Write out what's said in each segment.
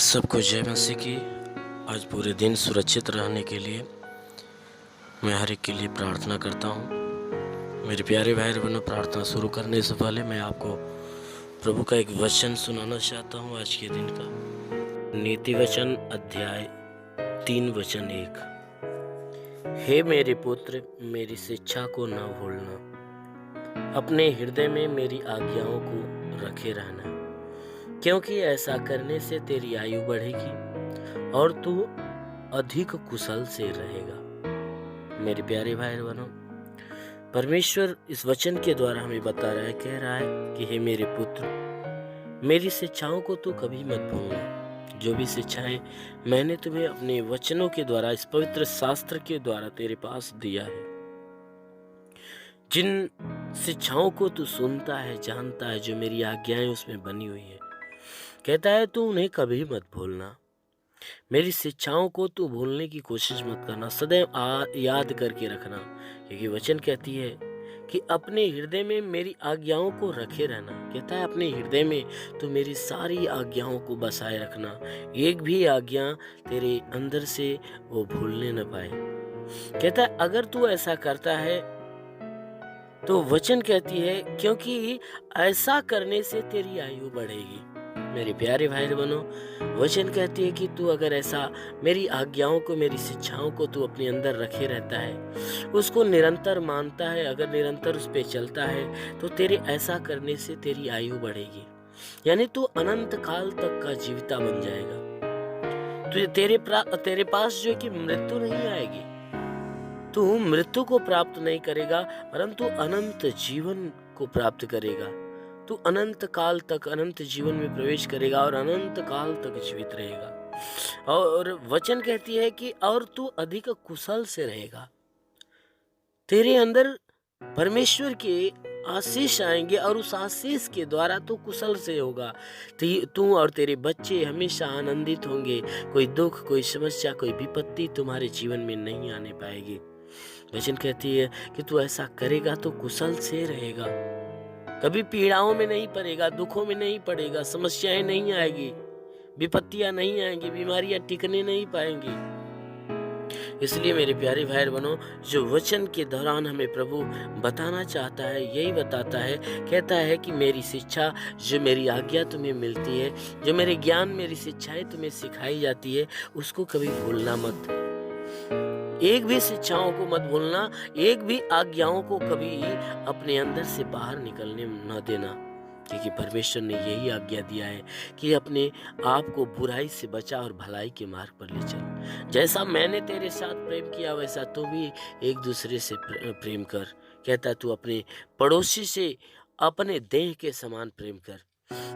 सबको जय मसीह की। आज पूरे दिन सुरक्षित रहने के लिए मैं हर एक के लिए प्रार्थना करता हूँ। मेरे प्यारे भाई बहनों, प्रार्थना शुरू करने से पहले मैं आपको प्रभु का एक वचन सुनाना चाहता हूँ आज के दिन का। नीति वचन अध्याय 3 वचन 1। हे मेरे पुत्र, मेरी शिक्षा को न भूलना, अपने हृदय में मेरी आज्ञाओं को रखे रहना, क्योंकि ऐसा करने से तेरी आयु बढ़ेगी और तू अधिक कुशल से रहेगा। मेरे प्यारे भाई बहनों, परमेश्वर इस वचन के द्वारा हमें बता रहा है, कह रहा है कि हे मेरे पुत्र, मेरी शिक्षाओं को तू कभी मत भूलना। जो भी शिक्षाएं मैंने तुम्हें अपने वचनों के द्वारा, इस पवित्र शास्त्र के द्वारा तेरे पास दिया है, जिन शिक्षाओं को तू सुनता है, जानता है, जो मेरी आज्ञाएं उसमें बनी हुई है, कहता है तू उन्हें कभी मत भूलना। मेरी शिक्षाओं को तू भूलने की कोशिश मत करना, सदैव याद करके रखना, क्योंकि वचन कहती है कि अपने हृदय में मेरी आज्ञाओं को रखे रहना। कहता है अपने हृदय में तो मेरी सारी आज्ञाओं को बसाए रखना, एक भी आज्ञा तेरे अंदर से वो भूलने न पाए। कहता है अगर तू ऐसा करता है तो वचन कहती है, क्योंकि ऐसा करने से तेरी आयु बढ़ेगी। मेरे प्यारे भाई बहनों, वचन कहती है कि तू अगर ऐसा मेरी आज्ञाओं को, मेरी शिक्षाओं को तू अपने अंदर रखे रहता है, उसको निरंतर मानता है, अगर निरंतर उस पे चलता है, तो तेरे ऐसा करने से तेरी आयु बढ़ेगी, यानी तू अनंत काल तक का जीविता बन जाएगा। तो तेरे पास जो है कि मृत्यु नहीं आएगी, तू मृत्यु को प्राप्त नहीं करेगा, परंतु अनंत जीवन को प्राप्त करेगा। तू अनंत काल तक अनंत जीवन में प्रवेश करेगा और अनंत काल तक जीवित रहेगा। और वचन कहती है कि और तू अधिक कुशल से रहेगा। तेरे अंदर परमेश्वर के आशीष आएंगे और उस आशीष के द्वारा तू कुशल से होगा। तू और तेरे बच्चे हमेशा आनंदित होंगे। कोई दुख, कोई समस्या, कोई विपत्ति तुम्हारे जीवन में नहीं आने पाएगी। वचन कहती है कि तू ऐसा करेगा तो कुशल से रहेगा, कभी पीड़ाओं में नहीं पड़ेगा, दुखों में नहीं पड़ेगा, समस्याएं नहीं आएगी, विपत्तियां नहीं आएंगी, बीमारियां टिकने नहीं पाएंगी। इसलिए मेरे प्यारे भाई बहनों, जो वचन के दौरान हमें प्रभु बताना चाहता है, यही बताता है, कहता है कि मेरी शिक्षा, जो मेरी आज्ञा तुम्हें मिलती है, जो मेरे ज्ञान, मेरी शिक्षाएं तुम्हें सिखाई जाती है, उसको कभी भूलना मत। एक भी शिक्षाओं को मत भूलना, एक भी आज्ञाओं को कभी अपने अंदर से बाहर निकलने न देना, क्योंकि परमेश्वर ने यही आज्ञा दिया है कि अपने आप को बुराई से बचा और भलाई के मार्ग पर ले चल। जैसा मैंने तेरे साथ प्रेम किया, वैसा तू भी एक दूसरे से प्रेम कर। कहता तू अपने पड़ोसी से अपने देह के समान प्रेम कर।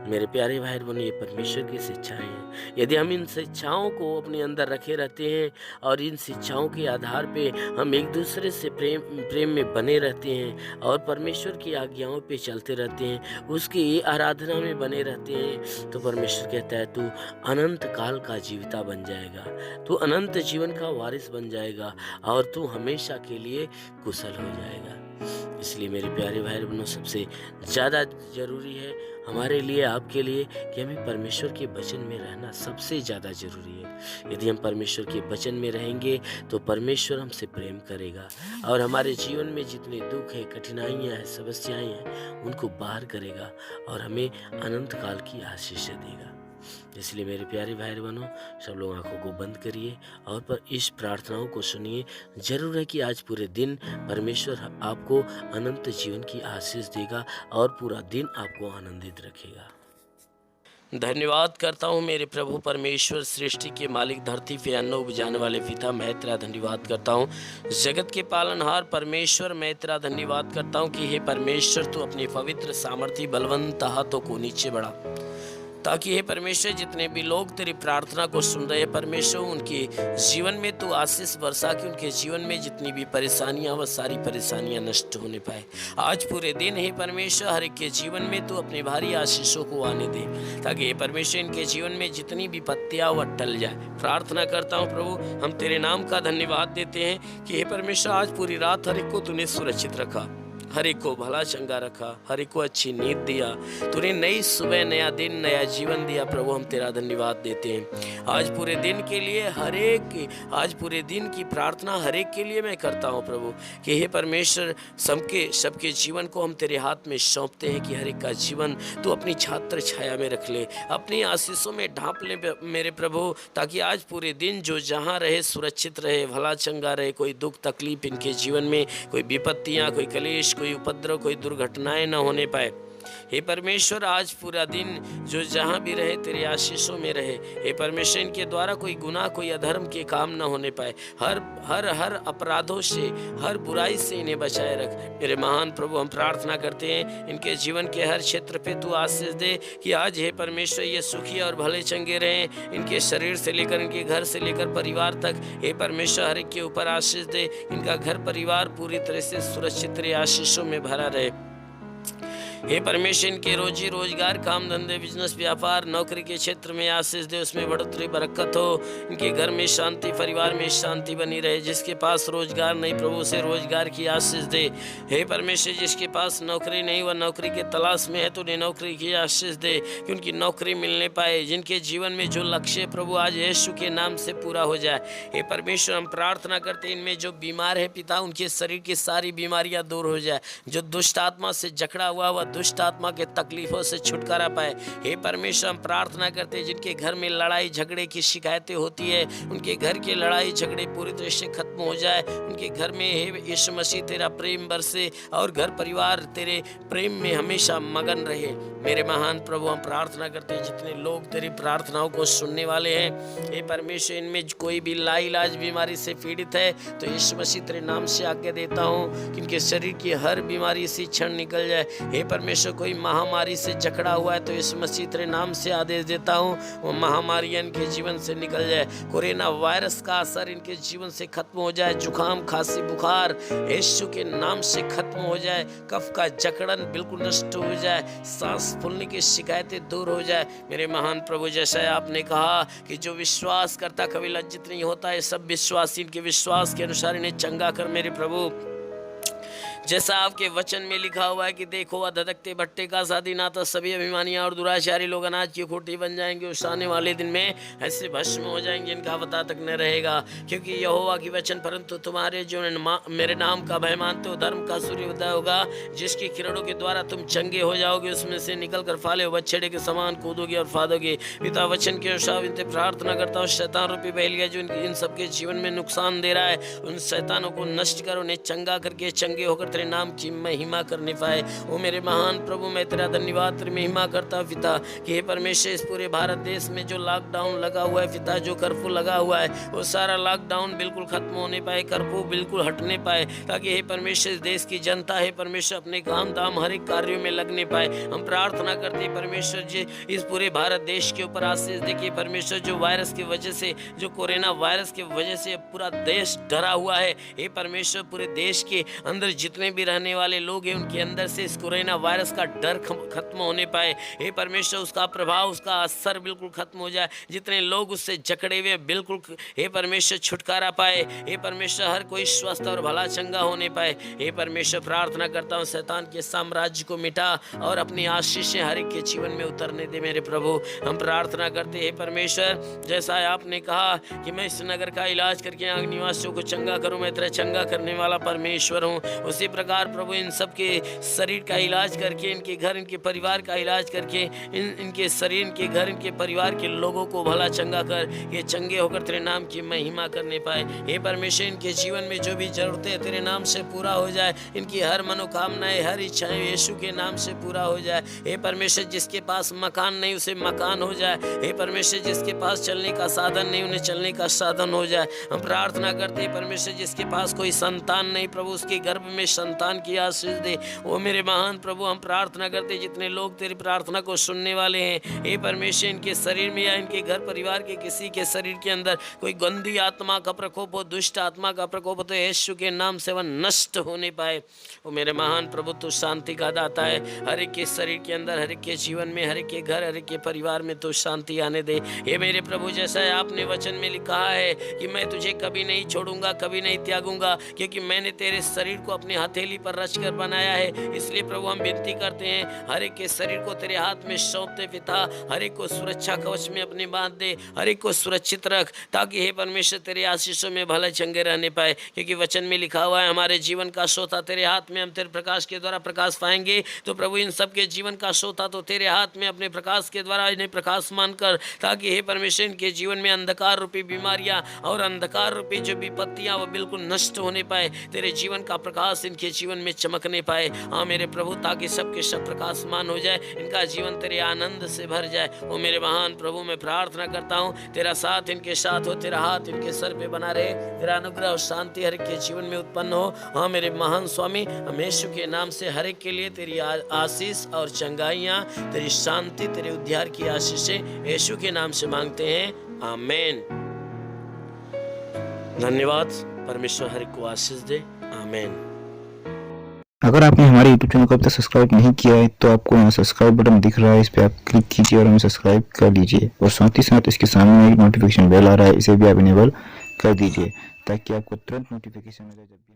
मेरे प्यारे भाई बहनों, ये परमेश्वर की शिक्षाएं हैं। यदि हम इन शिक्षाओं को अपने अंदर रखे रहते हैं और इन शिक्षाओं के आधार पे हम एक दूसरे से प्रेम में बने रहते हैं और परमेश्वर की आज्ञाओं पे चलते रहते हैं, उसकी आराधना में बने रहते हैं, तो परमेश्वर कहता है तू अनंत काल का जीविता बन जाएगा, तू अनंत जीवन का वारिस बन जाएगा और तू हमेशा के लिए कुशल हो जाएगा। इसलिए मेरे प्यारे भाई बहनों, सबसे ज़्यादा ज़रूरी है हमारे लिए, आपके लिए, कि हमें परमेश्वर के वचन में रहना सबसे ज़्यादा ज़रूरी है। यदि हम परमेश्वर के वचन में रहेंगे तो परमेश्वर हमसे प्रेम करेगा और हमारे जीवन में जितने दुख है, कठिनाइयाँ हैं, समस्याएं हैं, उनको बाहर करेगा और हमें अनंत काल की आशीष देगा। इसलिए मेरे प्यारे भाई बहनों, सब लोग आंखों को बंद करिए और पर इस प्रार्थनाओं को सुनिए। जरूर है कि आज पूरे दिन परमेश्वर आपको अनंत जीवन की आशीष देगा और पूरा दिन आपको आनंदित रखेगा। धन्यवाद करता हूँ मेरे प्रभु परमेश्वर, सृष्टि के मालिक, धरती पे अन्न उपजाने वाले पिता, मैं तेरा धन्यवाद करता हूँ। जगत के पालनहार परमेश्वर, मैं तेरा धन्यवाद करता हूँ कि हे परमेश्वर, तू अपने पवित्र सामर्थी बलवंत हाथों को नीचे बढ़ा, ताकि हे परमेश्वर जितने भी लोग तेरी प्रार्थना को सुन रहे हैं परमेश्वर, उनके जीवन में तू आशीष बरसा कि उनके जीवन में जितनी भी परेशानियां, वह सारी परेशानियां नष्ट होने पाए। आज पूरे दिन हे परमेश्वर हर एक के जीवन में तू अपने भारी आशीषों को आने दे, ताकि हे परमेश्वर इनके जीवन में जितनी भी पत्तियां वह टल जाए। प्रार्थना करता हूँ प्रभु, हम तेरे नाम का धन्यवाद देते हैं कि हे परमेश्वर आज पूरी रात हर एक को तूने सुरक्षित रखा, हर एक को भला चंगा रखा, हर एक को अच्छी नींद दिया, तूने नई सुबह, नया दिन, नया जीवन दिया। प्रभु हम तेरा धन्यवाद देते हैं आज पूरे दिन के लिए, आज पूरे दिन की प्रार्थना हर एक के लिए मैं करता हूँ प्रभु कि हे परमेश्वर सबके जीवन को हम तेरे हाथ में सौंपते हैं कि हर एक का जीवन तू अपनी छात्र छाया में रख ले, अपनी आशीषों में ढांप ले मेरे प्रभु, ताकि आज पूरे दिन जो जहाँ रहे सुरक्षित रहे, भला चंगा रहे, कोई दुख तकलीफ इनके जीवन में, कोई विपत्तियाँ, कोई कलेश, कोई उपद्रव, कोई दुर्घटनाएं न होने पाए। हे परमेश्वर आज पूरा दिन जो जहाँ भी रहे तेरे आशीषों में रहे। हे परमेश्वर इनके द्वारा कोई गुनाह, कोई अधर्म के काम न होने पाए, हर अपराधों से, हर बुराई से इन्हें बचाए रख मेरे महान प्रभु। हम प्रार्थना करते हैं इनके जीवन के हर क्षेत्र पे तू आशीष दे कि आज हे परमेश्वर ये सुखी और भले चंगे रहें, इनके शरीर से लेकर, इनके घर से लेकर परिवार तक। हे परमेश्वर हर एक के ऊपर आशीष दे, इनका घर परिवार पूरी तरह से सुरक्षित तेरे आशीषों में भरा रहे। हे परमेश्वर इनके रोजी रोजगार, काम धंधे, बिजनेस, व्यापार, नौकरी के क्षेत्र में आशीष दे, उसमें बढ़ोतरी बरकत हो, इनके घर में शांति, परिवार में शांति बनी रहे। जिसके पास रोजगार नहीं प्रभु उसे रोजगार की आशीष दे। हे परमेश्वर जिसके पास नौकरी नहीं, वह नौकरी के तलाश में है तो उन्हें नौकरी की आशीष दे कि उनकी नौकरी मिलने पाए। जिनके जीवन में जो लक्ष्य है प्रभु आज यीशु के नाम से पूरा हो जाए। हे परमेश्वर हम प्रार्थना करते हैं इनमें जो बीमार है पिता, उनके शरीर की सारी बीमारियां दूर हो जाए। जो दुष्ट आत्मा से जकड़ा हुआ वह दुष्ट आत्मा के तकलीफों से छुटकारा पाए। हे परमेश्वर हम प्रार्थना करते हैं जिनके घर में लड़ाई झगड़े की शिकायतें होती है, उनके घर के लड़ाई झगड़े पूरी तरह से खत्म हो जाए। उनके घर में हे यीशु मसीह तेरा प्रेम बरसे और घर परिवार तेरे प्रेम में हमेशा मगन रहे। मेरे महान प्रभु हम प्रार्थना करते हैं जितने लोग तेरी प्रार्थनाओं को सुनने वाले हैं, हे परमेश्वर इनमें कोई भी लाइलाज बीमारी से पीड़ित है तो यीशु मसीह तेरे नाम से आज्ञा देता हूँ कि इनके शरीर की हर बीमारी इसी क्षण निकल जाए। हे परमेश्वर कोई महामारी से जकड़ा हुआ है तो यीशु मसीह तेरे नाम से आदेश देता हूँ वो महामारी इनके जीवन से निकल जाए। कोरोना वायरस का असर इनके जीवन से खत्म हो जाए। जुकाम, खांसी, बुखार यीशु के नाम से खत्म हो जाए। कफ का जकड़न बिल्कुल नष्ट हो जाए। सांस फूलने की शिकायतें दूर हो जाए। मेरे महान प्रभु जैसा आपने कहा कि जो विश्वास करता कभी लज्जित नहीं होता है, सब विश्वासी इनके विश्वास के अनुसार इन्हें चंगा कर मेरे प्रभु। जैसा आपके वचन में लिखा हुआ है कि देखो वह धधकते भट्टे का शादी नाता सभी अभिमानियाँ और दुराचारी लोग अनाज की खोटी बन जाएंगे। उस आने वाले दिन में ऐसे भस्म हो जाएंगे इनका पता तक न रहेगा। क्योंकि यहोवा की वचन परंतु तुम्हारे जो मेरे नाम का भय मानते हो धर्म का सूर्य उदय होगा, जिसकी किरणों के द्वारा तुम चंगे हो जाओगे। उसमें से निकल कर फाले बछड़े के समान कूदोगे और फादोगे। पिता वचन के अनुसार इनसे प्रार्थना करता हूँ शैतान रूपी बैलिया जो इन सबके जीवन में नुकसान दे रहा है, उन शैतानों को नष्ट कर उन्हें चंगा करके चंगे होकर तेरे नाम की महिमा करने पाए। ओ मेरे महान प्रभु मैं तेरा धन्यवाद तेरी महिमा करता हूं पिता कि हे परमेश्वर इस पूरे भारत देश में जो लॉकडाउन लगा हुआ है पिता, जो कर्फ्यू लगा हुआ है वो सारा लॉकडाउन बिल्कुल खत्म होने पाए, कर्फ्यू बिल्कुल हटने पाए, ताकि हे परमेश्वर देश की जनता है परमेश्वर अपने काम धाम हर एक कार्यों में लगने पाए। हम प्रार्थना करते हैं परमेश्वर जी इस पूरे भारत देश के ऊपर आशीष देखिए परमेश्वर। जो वायरस की वजह से, जो कोरोना वायरस की वजह से पूरा देश डरा हुआ है, हे परमेश्वर पूरे देश के अंदर जितने भी रहने वाले लोग हैं उनके अंदर से इस कोरोना वायरस का डर खत्म होने पाए। हे परमेश्वर उसका प्रभाव, उसका असर बिल्कुल खत्म हो जाए। जितने लोग उससे जकड़े हुए बिल्कुल हे परमेश्वर छुटकारा पाए। हे परमेश्वर हर कोई स्वस्थ और भला चंगा होने पाए। हे परमेश्वर प्रार्थना करता हूँ शैतान के साम्राज्य को मिटा और अपनी आशीषें हर एक के जीवन में उतरने दे मेरे प्रभु। हम प्रार्थना करते हैं परमेश्वर जैसा आपने कहा कि मैं इस नगर का इलाज करके यहाँ निवासियों को चंगा करूँ, मैं तेरा चंगा करने वाला परमेश्वर हूँ। उसी प्रकार प्रभु इन सब के शरीर का इलाज करके, इनके घर इनके परिवार का इलाज करके इनके शरीर इनके घर इनके परिवार के लोगों को भला चंगा कर, ये चंगे होकर तेरे नाम की महिमा करने पाए। हे परमेश्वर इनके जीवन में जो भी जरूरतें तेरे नाम से पूरा हो जाए, इनकी हर मनोकामनाएं हर इच्छाएं यीशु के नाम से पूरा हो जाए। हे परमेश्वर जिसके पास मकान नहीं उसे मकान हो जाए। हे परमेश्वर जिसके पास चलने का साधन नहीं उन्हें चलने का साधन हो जाए। हम प्रार्थना करते हैं परमेश्वर जिसके पास कोई संतान नहीं प्रभु उसके गर्भ में संतान की आशीष दे। वो मेरे महान प्रभु हम प्रार्थना करते जितने लोग तेरी प्रार्थना को सुनने वाले हैं, हे परमेश्वर इनके शरीर में या इनके घर परिवार के किसी के शरीर के अंदर कोई गंदी आत्मा का प्रकोप हो, दुष्ट आत्मा का प्रकोप हो तो यीशु के नाम से वह नष्ट होने पाए। वो मेरे महान प्रभु तू शांति का दाता है। हर एक के शरीर के अंदर, हर एक के जीवन में, हर एक के घर, हर एक के परिवार में तू शांति आने दे। ये मेरे प्रभु जैसा है आपने वचन में लिखा है कि मैं तुझे कभी नहीं छोड़ूंगा, कभी नहीं त्यागूंगा, क्योंकि मैंने तेरे शरीर को अपने हाथ हथेली पर रचकर बनाया है। इसलिए प्रभु हम विनती करते हैं, हर एक के शरीर को तेरे हाथ में सौंपते पिता, हर एक को सुरक्षा कवच में अपनी बांध दे, हर एक को सुरक्षित रख, ताकि हे परमेश्वर तेरे आशीषों में भले चंगे रहने पाए। क्योंकि वचन में लिखा हुआ है, हमारे जीवन का सोता तेरे हाथ में, हम तेरे प्रकाश के द्वारा प्रकाश पाएंगे। तो प्रभु इन सब के जीवन का सोता तो तेरे हाथ में, अपने प्रकाश के द्वारा इन्हें प्रकाश मानकर, ताकि हे परमेश्वर इनके जीवन में अंधकार रूपी बीमारियां और अंधकार रूपी जो विपत्तियां वो बिल्कुल नष्ट होने पाए, तेरे जीवन का प्रकाश इनके जीवन में चमकने पाए। हाँ मेरे प्रभु, ताकि सबके सब प्रकाशमान हो जाए, इनका जीवन तेरे आनंद से भर जाए। ओ मेरे महान प्रभु, मैं प्रार्थना करता हूँ तेरा साथ इनके साथ हो, तेरा हाथ इनके सर पे बना रहे, तेरा अनुग्रह और शांति हर एक के जीवन में उत्पन्न हो। हाँ मेरे महान स्वामी, हम यीशु के नाम से हर एक के लिए तेरी आशीष और चंगाइयाँ, तेरी शांति, तेरे उद्धार की आशीषें यीशु के नाम से मांगते हैं, आमीन। धन्यवाद। परमेश्वर हर एक को आशीष दे, आमीन। अगर आपने हमारे YouTube चैनल को अब तक सब्सक्राइब नहीं किया है तो आपको यहाँ सब्सक्राइब बटन दिख रहा है, इस पर आप क्लिक कीजिए और हमें सब्सक्राइब कर लीजिए। और साथ ही साथ इसके सामने एक नोटिफिकेशन बेल आ रहा है, इसे भी आप इनेबल कर दीजिए, ताकि आपको तुरंत नोटिफिकेशन मिले जब भी